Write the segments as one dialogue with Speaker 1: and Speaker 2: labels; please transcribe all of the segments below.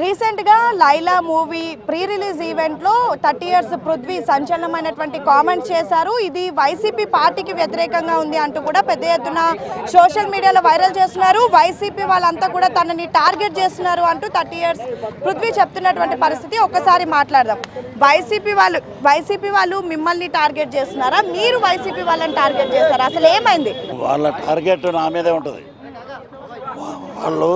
Speaker 1: రీసెంట్గా Laila movie pre release ఈవెంట్లో 30 years Prithvi సంచలనమైనటువంటి comments చేశారు. ఇది వైసీపీ పార్టీకి వ్యతిరేకంగా ఉంది అంటూ కూడా పెద్ద ఎత్తున సోషల్ మీడియాలో వైరల్ చేస్తున్నారు. వైసీపీ వాళ్ళంతా కూడా తనని టార్గెట్ చేస్తున్నారు అంటూ 30 ఇయర్స్ పృథ్వీ చెప్తున్నటువంటి పరిస్థితి. ఒక్కసారి మాట్లాడదాం. వైసీపీ వాళ్ళు మిమ్మల్ని టార్గెట్ చేస్తున్నారా, మీరు వైసీపీ వాళ్ళని టార్గెట్ చేస్తారా? అసలు ఏమైంది?
Speaker 2: వాళ్ళ టార్గెట్ నా మీదే ఉంటుంది. వాళ్ళు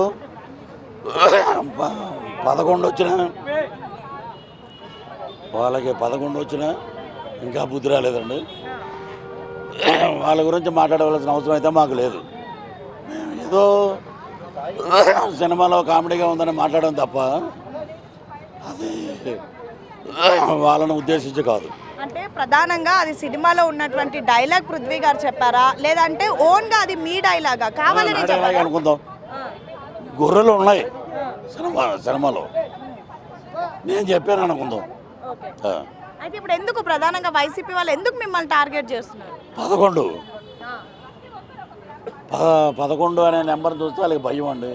Speaker 2: 11 వచ్చినా వాళ్ళకి 11 వచ్చినా ఇంకా బుద్ధి రాలేదండి. వాళ్ళ గురించి మాట్లాడవలసిన అవసరం అయితే మాకు లేదు. ఏదో సినిమాలో కామెడీగా ఉందని మాట్లాడడం తప్ప అది వాళ్ళని ఉద్దేశించి కాదు.
Speaker 1: అంటే ప్రధానంగా అది సినిమాలో ఉన్నటువంటి డైలాగ్ పృథ్వీ గారు చెప్పారా, లేదంటే ఓన్గా అది మీ డైలాగా కావాలని చెప్పారా?
Speaker 2: అనుకుందాం. గొర్రెలు ఉన్నాయి సినిమాలో, నేను చెప్పాను అనుకుందాం.
Speaker 1: అయితే ఇప్పుడు ఎందుకు ప్రధానంగా వైసీపీ వాళ్ళు ఎందుకు మిమ్మల్ని టార్గెట్ చేస్తున్నారు?
Speaker 2: 11 అనే నెంబర్ చూస్తే వాళ్ళకి భయం అండి.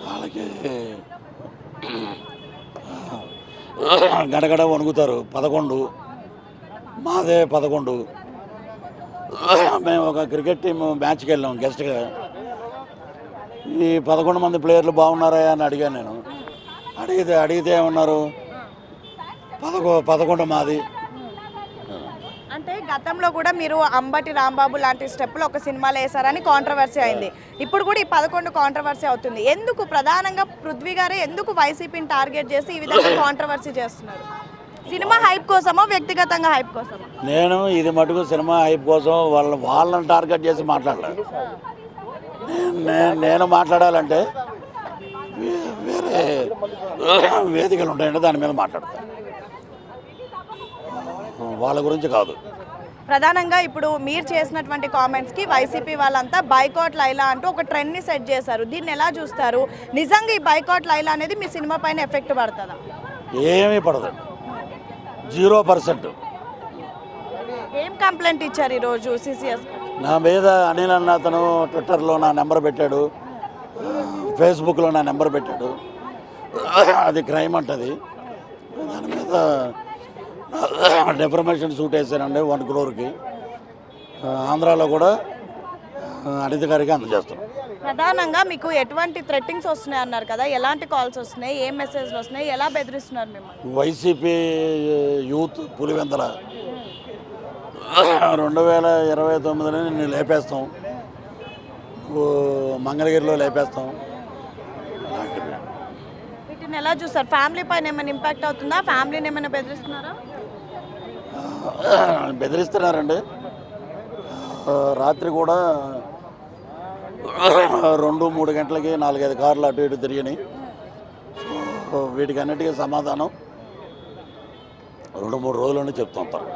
Speaker 2: వాళ్ళకి గడగడ వణుకుతారు. 11 మాదే 11. మేము ఒక క్రికెట్ టీం మ్యాచ్కి వెళ్ళాం గెస్ట్గా. ఈ 11 మంది ప్లేయర్లు బాగున్నారా అని అడిగాను నేను. అడిగితే ఏమన్నారు, 11 మాది.
Speaker 1: అంటే గతంలో కూడా మీరు అంబటి రాంబాబు లాంటి స్టెప్పులు ఒక సినిమాలో వేశారని కాంట్రవర్సీ అయింది. ఇప్పుడు కూడా ఈ 11 కాంట్రవర్సీ అవుతుంది. ఎందుకు ప్రధానంగా పృథ్వీ గారే ఎందుకు వైసీపీని టార్గెట్ చేసి ఈ విధంగా కాంట్రవర్సీ చేస్తున్నారు? సినిమా హైప్ కోసమో వ్యక్తిగతంగా హైప్ కోసమో?
Speaker 2: నేను ఇది మటుకు సినిమా హైప్ కోసం వాళ్ళని టార్గెట్ చేసి మాట్లాడలేదు. నేను మాట్లాడాలంటే వేరే వేదికలు ఉంటాయంటే దాని మీద మాట్లాడతాను, వాళ్ళ గురించి కాదు.
Speaker 1: ప్రధానంగా ఇప్పుడు మీరు చేసినటువంటి కామెంట్స్కి వైసీపీ వాళ్ళంతా బైకాట్ లైలా అంటూ ఒక ట్రెండ్ని సెట్ చేశారు. దీన్ని ఎలా చూస్తారు? నిజంగా ఈ బైకాట్ లైలా అనేది మీ సినిమా పైన ఎఫెక్ట్ పడుతుందా?
Speaker 2: ఏమీ పడదు, 0%.
Speaker 1: ఏం కంప్లైంట్ ఇచ్చారు ఈరోజు సిసిఎస్?
Speaker 2: నా మీద అనిల్ అన్న అతను ట్విట్టర్లో నా నెంబర్ పెట్టాడు, ఫేస్బుక్లో నా నెంబర్ పెట్టాడు. అది క్రైమ్ అంటది. దాని మీద డెఫర్మేషన్ సూట్ వేసానండి 1 crore. ఆంధ్రాలో కూడా అనిత గారికి అందజేస్తున్నాం.
Speaker 1: ప్రధానంగా మీకు ఎటువంటి థ్రెట్టింగ్స్ వస్తున్నాయి అన్నారు కదా, ఎలాంటి కాల్స్ వస్తున్నాయి, ఏ మెసేజ్లు వస్తున్నాయి, ఎలా బెదిరిస్తున్నారు మిమ్మల్ని?
Speaker 2: వైసీపీ యూత్ పులివెందల 2029 నిన్ను లేపేస్తాం, మంగళగిరిలో లేపేస్తాం.
Speaker 1: వీటిని ఎలా చూస్తారు? ఫ్యామిలీ పైన ఏమైనా ఇంపాక్ట్ అవుతుందా? ఫ్యామిలీని ఏమైనా బెదిరిస్తున్నారా?
Speaker 2: బెదిరిస్తున్నారండి. రాత్రి కూడా 2-3 గంటలకి 4-5 కార్లు అటు ఇటు తిరిగినాయి. సో వీటికి అన్నిటికీ సమాధానం 2-3 రోజుల్లోనే చెప్తుంటారు.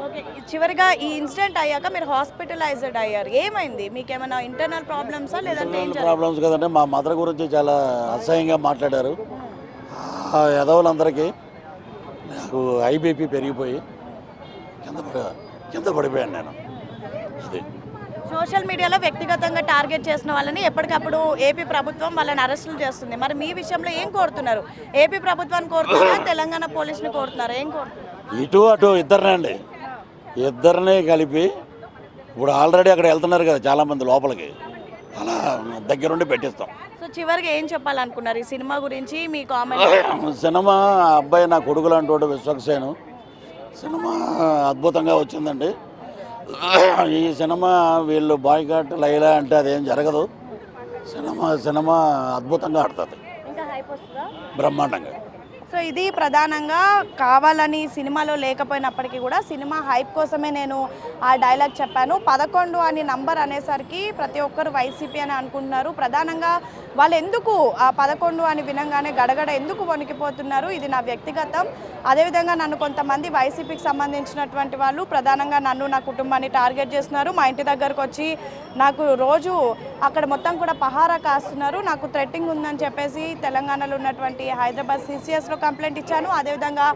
Speaker 1: చివరిగా ఈ ఇన్సిడెంట్ అయ్యాక మీరు హాస్పిటలైజ్డ్ అయ్యారు, ఏమైంది? మీకు ఏమైనా ఇంటర్నల్ ప్రాబ్లమ్సా లేదంటే
Speaker 2: ప్రాబ్లమ్స్ కదంటే మా మదర్ గురించి చాలా అసహ్యంగా మాట్లాడారు. ఆ ఎదవులందరికీ నాకు ఐబీపీ పెరిగిపోయి కింద పడిపోయాను నేను. అది
Speaker 1: సోషల్ మీడియాలో వ్యక్తిగతంగా టార్గెట్ చేసిన వాళ్ళని ఎప్పటికప్పుడు ఏపీ ప్రభుత్వం వాళ్ళని అరెస్టులు చేస్తుంది. మరి మీ విషయంలో ఏం కోరుతున్నారు? ఏపీ ప్రభుత్వాన్ని కోరుతున్నారా, తెలంగాణ పోలీసుని కోరుతున్నారా? ఏం కోరుతున్నారు?
Speaker 2: ఇటు అటు ఇద్దరిని కలిపి ఇప్పుడు ఆల్రెడీ అక్కడ వెళ్తున్నారు కదా చాలామంది లోపలికి, అలా దగ్గరుండి పెట్టిస్తాం.
Speaker 1: సో చివరిగా ఏం చెప్పాలనుకున్నారు ఈ సినిమా గురించి మీ కామెంట్?
Speaker 2: సినిమా అబ్బాయి నా కొడుకు లాంటి విశ్వక్సేను. సినిమా అద్భుతంగా వచ్చిందండి. ఈ సినిమా వీళ్ళు బాయ్కాట్ లైలా అంటే అదేం జరగదు. సినిమా అద్భుతంగా ఆడుతుంది, బ్రహ్మాండంగా.
Speaker 1: సో ఇది ప్రధానంగా కావాలని సినిమాలో లేకపోయినప్పటికీ కూడా సినిమా హైప్ కోసమే నేను ఆ డైలాగ్ చెప్పాను. 11 అని నంబర్ అనేసరికి ప్రతి ఒక్కరు వైసీపీ అని అనుకుంటున్నారు. ప్రధానంగా వాళ్ళు ఎందుకు ఆ 11 అని వినంగానే గడగడ ఎందుకు వణికిపోతున్నారు? ఇది నా వ్యక్తిగతం. అదేవిధంగా నన్ను కొంతమంది వైసీపీకి సంబంధించినటువంటి వాళ్ళు ప్రధానంగా నన్ను, నా కుటుంబాన్ని టార్గెట్ చేస్తున్నారు. మా ఇంటి దగ్గరకు వచ్చి నాకు రోజు అక్కడ మొత్తం కూడా పహారా కాస్తున్నారు. నాకు థ్రెట్టింగ్ ఉందని చెప్పేసి తెలంగాణలో ఉన్నటువంటి హైదరాబాద్ సిసిఎస్లో కంప్లైంట్ ఇచ్చాను. అదేవిధంగా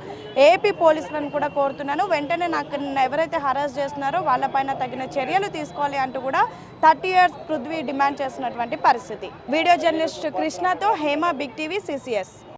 Speaker 1: ఏపీ పోలీసులను కూడా కోరుతున్నాను, వెంటనే నాకు ఎవరైతే హరాస్ చేస్తున్నారో వాళ్ళపైన తగిన చర్యలు తీసుకోవాలి అంటూ కూడా 30 ఇయర్స్ పృథ్వీ డిమాండ్ చేస్తున్నటువంటి పరిస్థితి. వీడియో జర్నలిస్ట్ కృష్ణతో హేమ, బిగ్ టీవీ, సిసిఎస్.